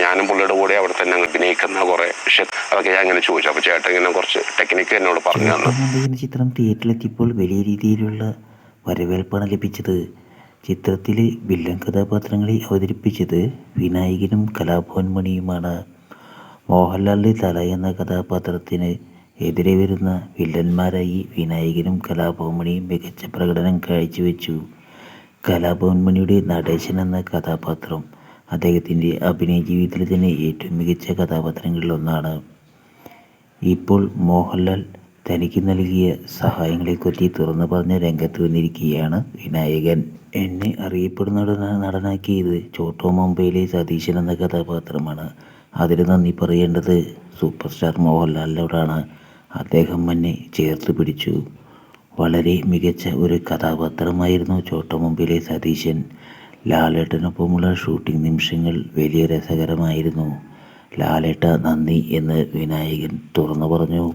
ഞാനും പുള്ളിയുടെ കൂടെ അവിടെ തന്നെ അഭിനയിക്കുന്ന കുറേ അതൊക്കെ ഞാൻ ഇങ്ങനെ ചോദിച്ചു. അപ്പോൾ ചേട്ടൻ ഇങ്ങനെ കുറച്ച് ടെക്നിക്ക് എന്നോട് പറഞ്ഞു തന്നു. എന്ന ചിത്രം തിയേറ്ററിലെത്തിയപ്പോൾ വലിയ രീതിയിലുള്ള വരവേൽപ്പാണ് ലഭിച്ചത്. ചിത്രത്തിൽ വില്ലൻ കഥാപാത്രങ്ങളെ അവതരിപ്പിച്ചത് വിനായകനും കലാഭവൻ മണിയുമാണ്. മോഹൻലാലിൻ്റെ തല എന്ന കഥാപാത്രത്തിന് എതിരെ വരുന്ന വില്ലന്മാരായി വിനായകനും കലാഭവൻ മണിയും മികച്ച പ്രകടനം കാഴ്ചവെച്ചു. കലാഭവൻ മണിയുടെ നടേശൻ എന്ന കഥാപാത്രം അദ്ദേഹത്തിൻ്റെ അഭിനയ ജീവിതത്തിൽ തന്നെ ഏറ്റവും മികച്ച കഥാപാത്രങ്ങളിലൊന്നാണ്. ഇപ്പോൾ മോഹൻലാൽ തനിക്ക് നൽകിയ സഹായങ്ങളെപ്പറ്റി തുറന്നു പറഞ്ഞ രംഗത്ത് വന്നിരിക്കുകയാണ് വിനായകൻ. എന്നെ അറിയപ്പെടുന്ന നടനാക്കിയത് ചോട്ടോ മുംബൈയിലെ സതീശൻ എന്ന കഥാപാത്രമാണ്. അതിന് നന്ദി പറയേണ്ടത് സൂപ്പർ സ്റ്റാർ മോഹൻലാലിനോടാണ്. അദ്ദേഹം എന്നെ ചേർത്ത് പിടിച്ചു. വളരെ മികച്ച ഒരു കഥാപാത്രമായിരുന്നു ചോട്ടോ മുംബൈയിലെ സതീശൻ. ലാലേട്ടനൊപ്പമുള്ള ഷൂട്ടിംഗ് നിമിഷങ്ങൾ വലിയ രസകരമായിരുന്നു. ലാലേട്ട നന്ദി എന്ന് വിനായകൻ തുറന്നു പറഞ്ഞു.